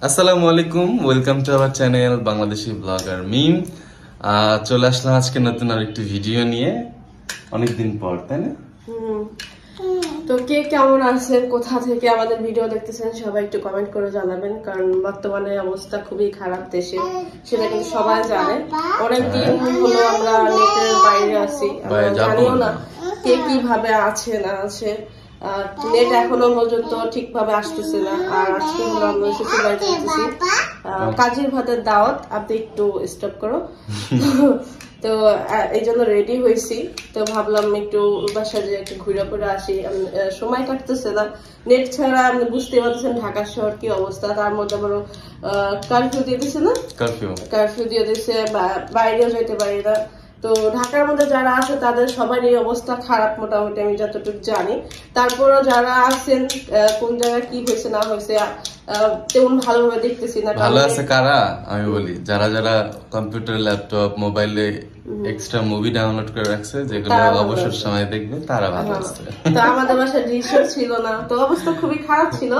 আসসালামু আলাইকুম, welcome to our channel Bangladeshi blogger Mim. চলে আসলাম আজকে নতুন আরেকটি ভিডিও নিয়ে, অনেকদিন পর, তাই না? তো কে কেমন আছেন, কোথা থেকে আমাদের ভিডিও দেখতেছেন সবাই একটু কমেন্ট করে জানাবেন, কারণ বর্তমানে অবস্থা খুবই খারাপ দেশে, সেটা কিন্তু সবাই জানে। অনেকদিন হলো আমরা নেটের বাইরে আছি, জানিও না কে কিভাবে আছে না আছে। নেট এখনো পর্যন্ত ঠিকভাবে আসতেছে না। আর আজকে হলো আমরা শ্বশুর বাড়িতে যেতেছি, কাজের ভাতের দাওয়াত। আপনি একটু স্টপ করো। তো এই জন্য রেডি হয়েছি। তো ভাবলাম একটু বাসায় যে একটু ঘুরে ঘুরে আসি, সময় কাটতেছে না। নেট ছাড়া আপনি বুঝতে পারছেন ঢাকা শহর কি অবস্থা। তার মধ্যে আবার কারফিউ দিয়ে দিচ্ছে না, কারফিউ দিয়ে দিচ্ছে, বাইরেও যেতে পারি না। তো ঢাকার মধ্যে যারা আছে তাদের সবারই অবস্থা খারাপ মোটামুটি, আমি যতটুকু জানি। তারপরও যারা আছেন কোন জায়গায় কি হয়েছে না হয়েছে তেমন ভালোভাবে দেখতেছি না। ভালো আছে কারা আমি বলি, যারা যারা কম্পিউটার, ল্যাপটপ, মোবাইলে এক্সট্রা মুভি ডাউনলোড করে রাখছে, যেগুলো অবসর সময় দেখবে, তারা ভালো আছে। তো আমাদের বাসায় ডিশও ছিল না, তো অবস্থা খুবই খারাপ ছিল।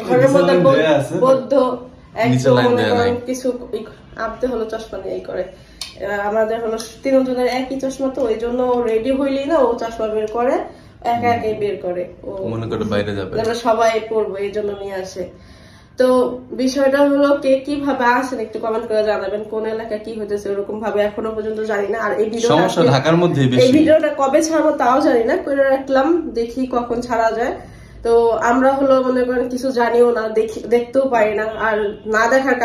ঘরের মধ্যে বদ্ধ কিছু আপতে হলো চশমা নিয়ে করে। আমাদের হলো তিনজনের একই চশমা, তো ওই জন্য রেডি হইলেই না ও চশমা বের করে, একা একাই বের করে, ও মনে করে বাইরে যাবে, আমরা সবাই পড়বো এই জন্য নিয়ে আসে। তো বিষয়টা হলো কে কিভাবে আসেন একটু কমেন্ট করে জানাবেন, কোন এলাকায় কি হইতেছে ওরকম ভাবে এখনো পর্যন্ত জানি না। আর এই ভিডিওটা কবে ছাড়বো তাও জানি না, করে রাখলাম, দেখি কখন ছাড়া যায়। তো আমরা হলো মনে করেন কিছু জানিও না, দেখতেও পারি না। আর না দেখার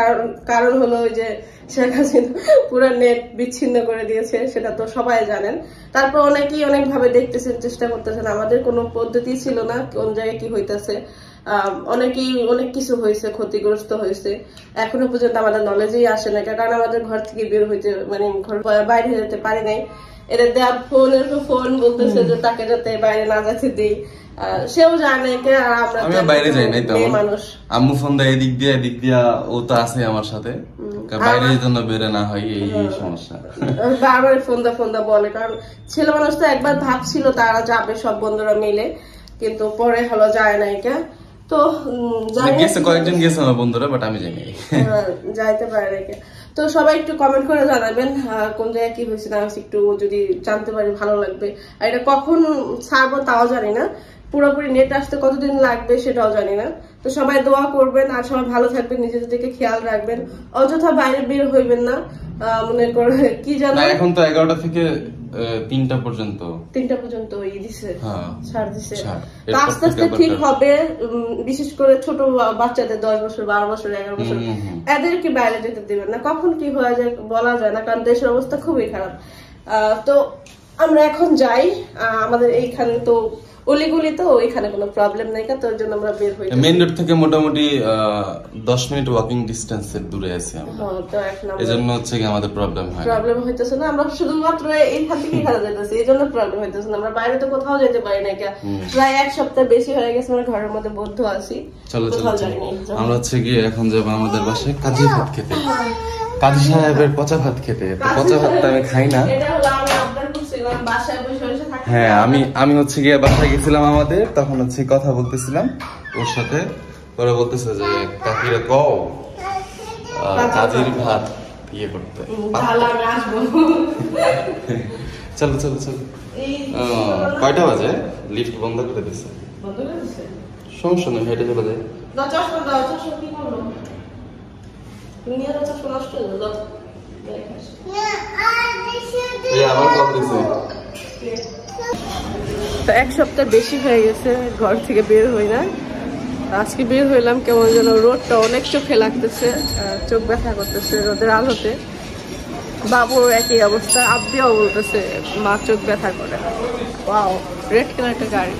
কারণ হলো ওই যে শেখ হাসিনা পুরো নেট বিচ্ছিন্ন করে দিয়েছে, সেটা তো সবাই জানেন। তারপর অনেকেই অনেক ভাবে দেখতেছেন, চেষ্টা করতেছেন। আমাদের কোনো পদ্ধতি ছিল না কোন জায়গায় কি হইতেছে। অনেকেই অনেক কিছু হয়েছে, ক্ষতিগ্রস্ত হয়েছে, এখনো পর্যন্ত আমাদের নলেজেই আসে না, কারণ আমাদের ঘর থেকে বের হইতে মানে ঘর বাইরে যেতে পারি নাই। এটা দেয়া ফোন বলতেছে যে তাকে যাতে বাইরে না যেতে দিই, সেও জানে কে। আর আমরা বাইরে যাই নাই তো, মানুষ আম্মু ফোন দেয় এদিক দিয়া, ও তো আছে আমার সাথে, বাইরে জন্য বের না হয়, এই সমস্যা। বারবার ফোন দা বলে, কারণ ছেলে মানুষ তো একবার ভাবছিল তারা যাবে সব বন্ধুরা মিলে, কিন্তু পরে হলো যায় নাই কে। তো কয়েকজন গেছে আমার বন্ধুরা, বাট আমি জানি যাইতে পারে নাকি। তো সবাই একটু কমেন্ট করে জানাবেন কোন জায়গায় কি হয়েছে না হয়েছে, একটু যদি জানতে পারি ভালো লাগবে। আর এটা কখন ছাড়বো তাও জানি না, পুরোপুরি নেট আসতে কতদিন লাগবে সেটাও জানি না। তো সবাই দোয়া করবেন, আর সবাই ভালো থাকবেন, নিজেদের দিকে খেয়াল রাখবেন, অযথা বাইরে বের হইবেন না। মনে করে কি জানো, এখন তো 11টা থেকে 3টা পর্যন্ত ছাড় দিছে। আস্তে আস্তে ঠিক হবে, বিশেষ করে ছোট বাচ্চাদের 10 বছর 12 বছর 11 বছর এদেরকে বাইরে যেতে দিবেন না। কখন কি হয়ে যায় বলা যায় না, কারণ দেশের অবস্থা খুবই খারাপ। তো আমরা এখন যাই, আমাদের এইখানে তো অলিগুলি, তো ওইখানে কোনো প্রবলেম নাই, তোর জন্য আমরা বের হই। মেইন রোড থেকে মোটামুটি 10 মিনিট ওয়াকিং ডিসটেন্সের দূরে আছি আমরা, তো এখন এজন্য হচ্ছে কি আমাদের প্রবলেম হইতেছে না। আমরা শুধুমাত্র এইখান থেকে এখানে যাইতেছি, এই জন্য প্রবলেম হইতেছে না। আমরা বাইরে তো কোথাও যেতে পারি না, প্রায় 1 সপ্তাহ বেশি হয়ে গেছে আমরা ঘরের মধ্যে বদ্ধ আছি। চলো আমরা হচ্ছে কি এখন যাবো আমাদের বাসায় কাজী ভাত খেতে, কাজী সাহেবের পচা ভাত খেতে। পচা ভাতটা আমি খাই না। হ্যাঁ, আমি হচ্ছে গিয়ে বাসায় গেছিলাম আমাদের, তখন হচ্ছে কথা বলতেছিলাম ওর সাথে, পরে বলতেছে যে কাকিরা কও কাজীর ভাত ইয়ে করতে। চলো চলো চলো। কয়টা বাজে? লিফট বন্ধ করে দিচ্ছে। সমস্যা নেই, হেঁটে চলে যায়। তো 1 সপ্তাহ বেশি হয়ে গেছে ঘর থেকে বের হই না। আজকে বের হইলাম, কেমন যেন রোদটা অনেক চোখে লাগতেছে, চোখ ব্যথা করতেছে রোদের আলোতে। বাবুর একই অবস্থা, আব্বিও বলতেছে মা চোখ ব্যথা করে। ওয়াও, রেড কালার একটা গাড়ি।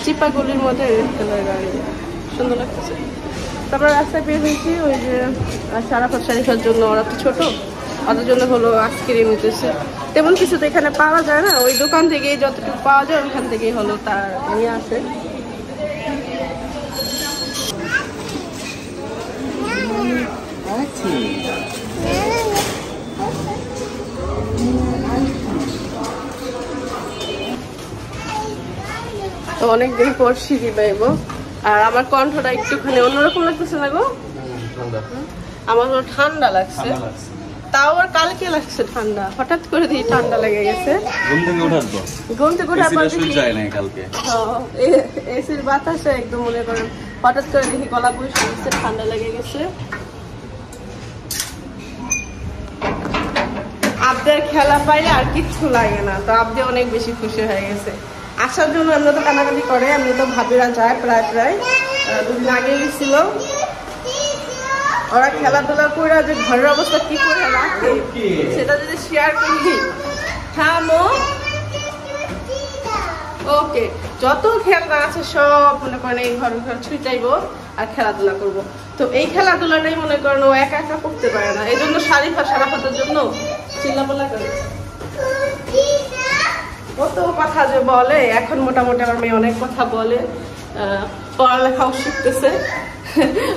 চিপাগুলির মধ্যে রেড কালার গাড়ি, সুন্দর লাগতেছে। তারপরে রাস্তায় বের হয়েছি, ওই যে সারাফাত শরীফের জন্য, ওরা তো ছোট, ওদের জন্য হলো আইসক্রিম নিতেছে। তেমন কিছু তো এখানে পাওয়া যায় না, ওই দোকান থেকেই যতটুকু পাওয়া যায় ওখান থেকেই হলো তার নিয়ে আসে। তো অনেকদিন পর সিঁড়ি পাইবো। আর আমার কণ্ঠটা একটুখানি অন্যরকম লাগতেছে না গো? আমার ঠান্ডা লাগছে, তাও আর কালকে লাগছে ঠান্ডা, হঠাৎ করে দিয়ে ঠান্ডা লেগে গেছে। ঘুম থেকে উঠার পর এসির বাতাসে একদম মনে করেন হঠাৎ করে দেখি গলা বসে গেছে, ঠান্ডা লেগে গেছে। আবদের খেলা পাইলে আর কিচ্ছু লাগে না, তো আবদে অনেক বেশি খুশি হয়ে গেছে। আসার জন্য আমরা তো কানাকানি করে, আমি তো ভাবিরা যায় প্রায় 2 দিন আগে গেছিল। ওরা খেলাধুলা করে যে ঘরের অবস্থা কি করে রাখে সেটা যদি শেয়ার করি। থামো, ওকে। যত খেলনা আছে সব মনে করেন এই ঘর ছুটাইবো আর খেলাধুলা করব। তো এই খেলাধুলাটাই মনে করেন ও একা একা করতে পারে না, এই জন্য সারাফাতের জন্য চিল্লাপাল্লা করে। কত কথা যে বলে, এখন মোটামুটি আমার মেয়ে অনেক কথা বলে, পড়ালেখাও শিখতেছে,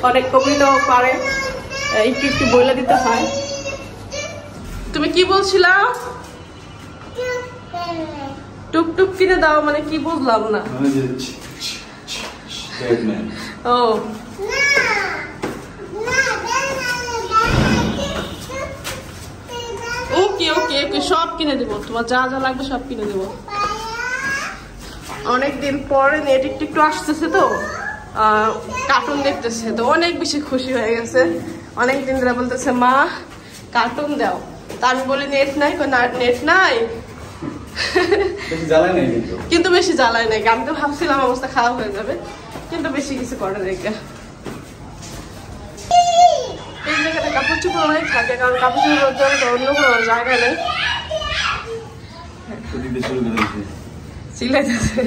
অনেক কবিতাও পারে, একটু একটু বলে দিতে হয়। তুমি কি বলছিলা? টুকটুক কিনে দাও মানে কি বুঝলাম না। ও ওকে ওকে ওকে, সব কিনে দেবো, তোমার যা যা লাগবে সব কিনে দেবো। অনেকদিন পরে নেট একটু আসতেছে তো কার্টুন দেখতেছে, তো অনেক বেশি খুশি হয়ে গেছে। অনেকদিন ধরে বলতেছে মা কার্টুন দাও, তা আমি বলি নেট নাই, নেট নাই কিন্তু বেশি জ্বালায় নাই। আমি তো ভাবছিলাম অবস্থা খারাপ হয়ে যাবে, কিন্তু বেশি কিছু করে দেখে। এই জায়গাটা কাপড় চোপড় অনেক থাকে, কারণ কাপড় চোপড় জন্য তো অন্য কোনো জায়গা নেই। চিল্লাইতেছে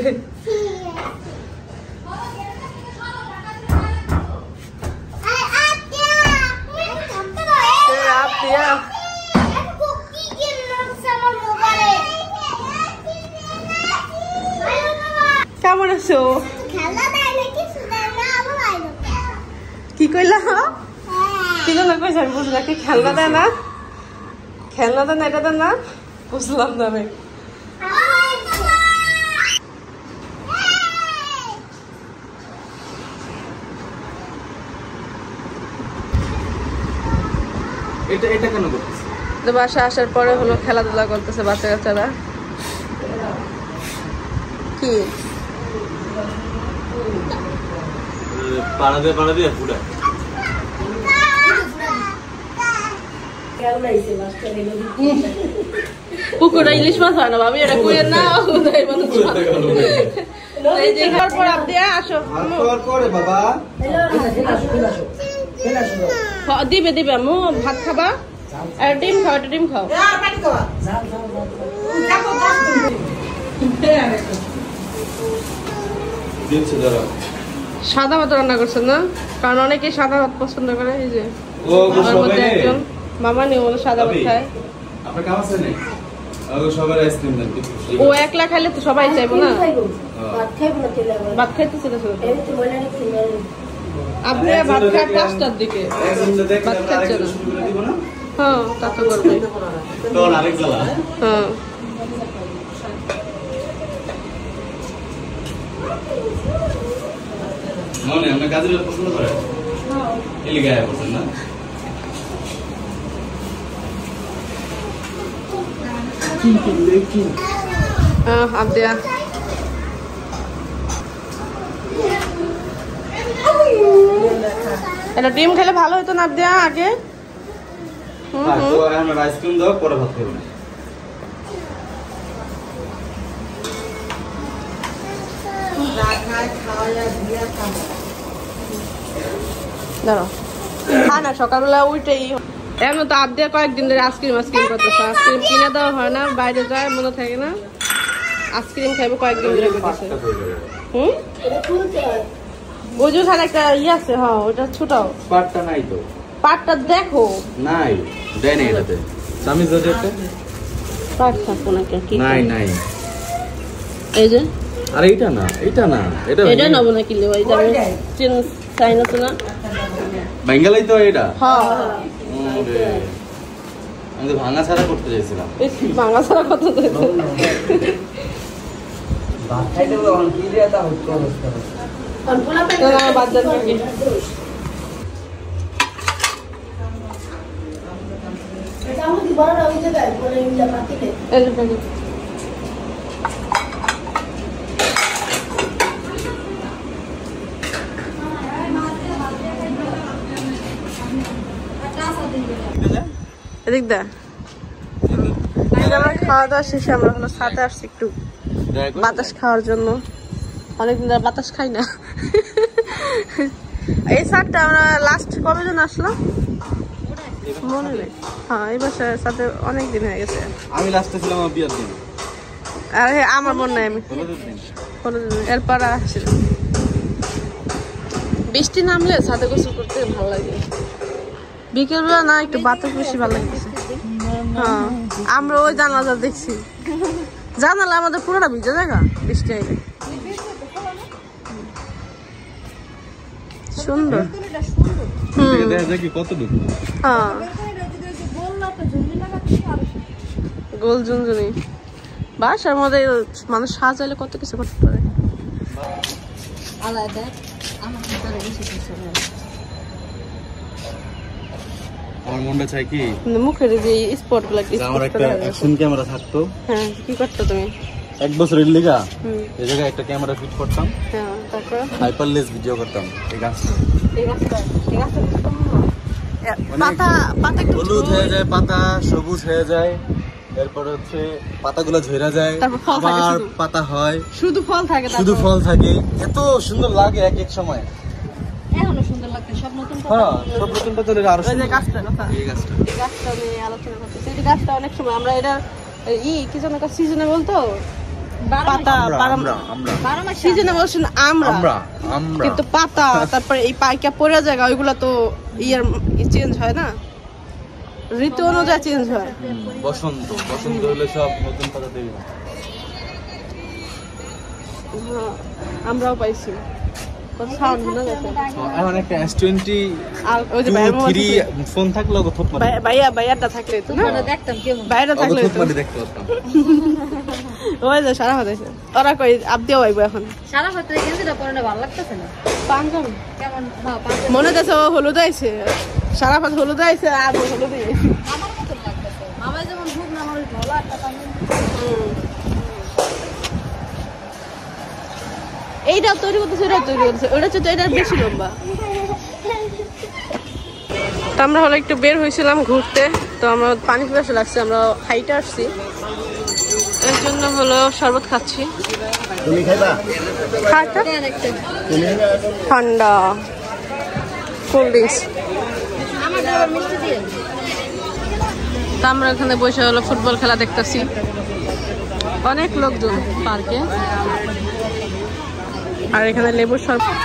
কেমন আছো? কি কইলা? কি জন্য কইছে আমি বুঝলাম, কি খেলনা দেয় না? খেলনা দেয় না, এটা দেয় না, বুঝলাম না আমি। এটা কেন করতেছে? বাসা আসার পরে হলো খেলাধুলা করতেছে বাচ্চা কাচ্চারা। কি পাড়া দিয়ে পুরা পুকুরে ইলিশ মাছ হয় না ভাবি, এটা কুড়িয়ে না দিবে দিবে আম্মু। ভাত খাবা আর ডিম খাও, ডিম খাও। সাদা ভাত রান্না করছেন না, কারণ অনেকে সাদা ভাত পছন্দ করে। এই যে একজন মামা নিয়ে বলে সাদা ভাত খায়। ও একলা খাইলে তো সবাই চাইবো না, ভাত খাইতেছিল। আপনি ভাত খায় 5টার দিকে, ভাত খাচ্ছে না। হ্যাঁ তা তো করবে। হ্যাঁ মনে আমরা কাজের পছন্দ করে এলি গায়ে পছন্দ না। আবদিয়া এটা ডিম খেলে ভালো হতো না আবদিয়া আগে। আইসক্রিম দাও, পরে ভাত খাবো না। দাঁড়াও খা না, সকালবেলা উঠেই এমন তো আবদিয়া কয়েকদিন ধরে আইসক্রিম করতেছে। আইসক্রিম কিনে দেওয়া হয় না, বাইরে যায় মনে থাকে না, আইসক্রিম খাইবো কয়েকদিন ধরে করতেছে। ওই যে একটা ইয়ে আছে, হ্যাঁ ওটা ছোটাও। পাটটা নাই তো, পাটটা দেখো নাই, দেয় নাই এটাতে। চামিচ দাও একটা। পাট থাকবো না কি? নাই নাই, এই যে। আরে এটা না, এটা না, এটা নেবো না কিনলে ভাই, যাবে চেন চাইনা তো না বেঙ্গালাই তো এটা। হ্যাঁ আমি তো ভাঙা ছাড়া করতে চাইছিলাম। ভাঙা ছাড়া কত এদিক দা আমার খাওয়া দাওয়া শেষে আমরা হলো সাথে আসছি একটু বাতাস খাওয়ার জন্য। অনেকদিন ধরে বাতাস খাই না। এই সারটা আমরা লাস্ট কবে যেন আসলাম মনে নেই। হ্যাঁ এই বাসার সাথে অনেক দিন হয়ে গেছে। আমি লাস্টে ছিলাম আমার বিয়ের দিন। আরে আমার মনে নাই, আমি এরপর আসছি। বৃষ্টি নামলে সাথে গোসল করতে ভালো লাগে। বিকেলবেলা না একটু বাতাস বেশি ভালো লাগতেছে। হ্যাঁ আমরা ওই জানালা দেখছি, জানালা আমাদের পুরোটা ভিজে জায়গা বৃষ্টি আইলে। সুন্দর হ্যাঁ গোল ঝুনঝুনি। বাসার মধ্যে মানুষ সাজাইলে কত কিছু করতে পারে। আমার মনটা চাই কি মুখের যে স্পট গুলো আমার একটা অ্যাকশন ক্যামেরা থাকতো। হ্যাঁ কি করতে তুমি? 1 বছরের লিগা এই জায়গায় একটা ক্যামেরা ফিট করতাম। হ্যাঁ তারপর হাইপারলেস ভিডিও করতাম। এই গাছটা পাতা পাতা একটু হলুদ হয়ে যায়, পাতা সবুজ হয়ে যায়, এরপর হচ্ছে পাতাগুলো ঝরে যায়, আবার পাতা হয়, শুধু ফল থাকে, শুধু ফল থাকে। এত সুন্দর লাগে এক এক সময়। এখনো সুন্দর লাগে সব নতুন পাতা। হ্যাঁ সব নতুন পাতা হলে আরো সুন্দর। এই গাছটা কথা, এই গাছটা নিয়ে আলোচনা করতেছি। এই গাছটা অনেক সময় আমরা এটা কি যেন একটা সিজনে বলতো পাতা সিজনে বলছেন আমরা কিন্তু পাতা তারপরে এই পাইকা পড়ে জায়গা ওইগুলা তো ইয়ার চেঞ্জ হয় না, ঋতু অনুযায়ী চেঞ্জ হয়। বসন্ত বসন্ত হলে সব নতুন পাতা তৈরি হয়। আমরাও পাইছি সাউন্ড শোনা যাচ্ছে। এখন একটা S20 আর ওই যে ফোন থাকলে ওকে থপ মারি বাইয়াটা থাকলে তো না দেখতাম কেমন বাইরে থাকলে থপ মারি দেখতে পারতাম। ওই যে সারা হতেছে ওরা কই আপদিও আইবো এখন সারা হতে গেঞ্জিটা পরনে ভালো লাগতেছে না পাঞ্জাবি কেমন মনে হচ্ছে ও হলুদ আইছে, সারা পাত হলুদ আইছে আর হলুদ আইছে আমার মতো লাগতেছে। মামা যেমন খুব না আমার ভালো একটা পাঞ্জাবি এইটা তৈরি করতেছে, এটা তৈরি করতেছে, ওটা হচ্ছে এটার বেশি লম্বা। তো আমরা হলো একটু বের হয়েছিলাম ঘুরতে, তো আমরা পানি পিপাসা লাগছে, আমরা হাইটে আসছি, এর জন্য হলো শরবত খাচ্ছি। ঠান্ডা কোল্ড ড্রিঙ্কস। তো আমরা এখানে বসে হলো ফুটবল খেলা দেখতেছি, অনেক লোকজন পার্কে। আর এখানে লেবুর শরবত,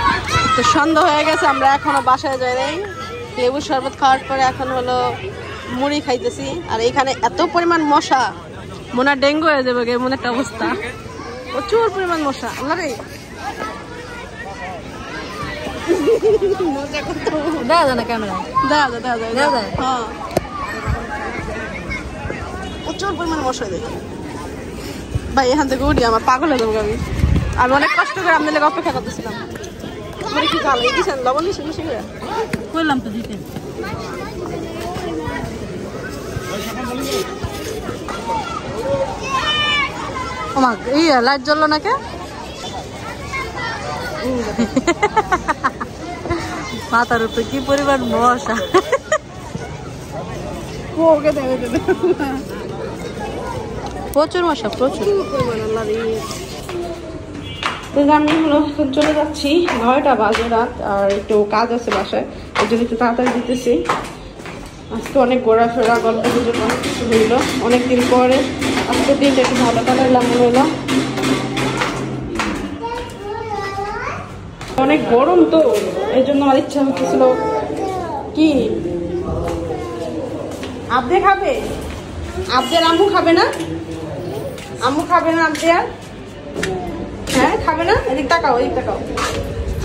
তো সন্ধ্যা হয়ে গেছে, আমরা এখনো বাসায় যাই নাই। লেবুর শরবত খাওয়ার পরে এখন হলো মুড়ি খাইতেছি। আর এখানে এত পরিমাণ মশা, মনে হয় ডেঙ্গু হয়ে যাবে এমন একটা অবস্থা, প্রচুর পরিমাণ মশা। আমরা দেখা যায় না ক্যামেরা, দেখা যায় হ্যাঁ প্রচুর পরিমাণ মশা দেখি ভাই। এখান থেকে উঠি আমার পাগল হয়ে যাবো আমি। আমি অনেক কষ্ট করে আপনাদের অপেক্ষা করতেছিলাম। মানে কি জ্বালাই দিয়েছেন, লবণ দিয়েছেন বেশি করে বললাম তো দিতে। এই লাইট জ্বললো না কে? মাথার উপরে কি পরিমাণ মশা। প্রচুর মশা, প্রচুর পরিমাণ। আমি হলো এখন চলে যাচ্ছি, 9টা বাজে রাত, আর একটু কাজ আছে বাসায়, ওই জন্য একটু তাড়াতাড়ি দিতেছি। আজকে অনেক ঘোরাফেরা গল্প গুজব অনেক কিছু হইলো, অনেকদিন পরে আজকে দিনটা একটু ভালো কাটাইলাম মনে হইলো। অনেক গরম তো এই জন্য আমার ইচ্ছা হচ্ছিল কি আব্দে খাবে, আব্দের আম্মু খাবে না, আম্মু খাবে না আব্দে আর? হ্যাঁ খাবে না, এদিক তাকাও, এদিক তাকাও।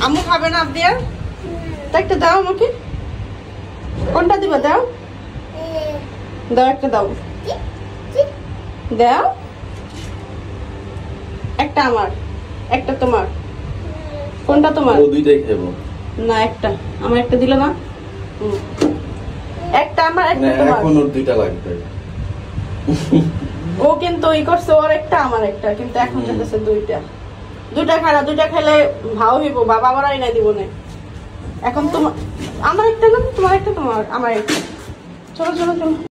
আম্মু খাবে না আব্দে আর? তা একটা দাও আমাকে, কোনটা দিবা? দাও দাও, একটা দাও, দাও একটা আমার। একটা তোমার। কোনটা তোমার? ও দুইটাই খাবো না, একটা আমার, একটা দিলে না। একটা আমার, একটা তোমার। এখন ওর দুইটা লাগবে। ও কিন্তু ই করছে, ওর একটা আমার একটা, কিন্তু এখন যেতেছে দুইটা। দুইটা খানা, দুইটা খেলে ভাও হইব, বাবা আবার আইনা দিব না। এখন তোমার, আমার একটা না, তোমার একটা, তোমার আমার একটা। চলো চলো চলো।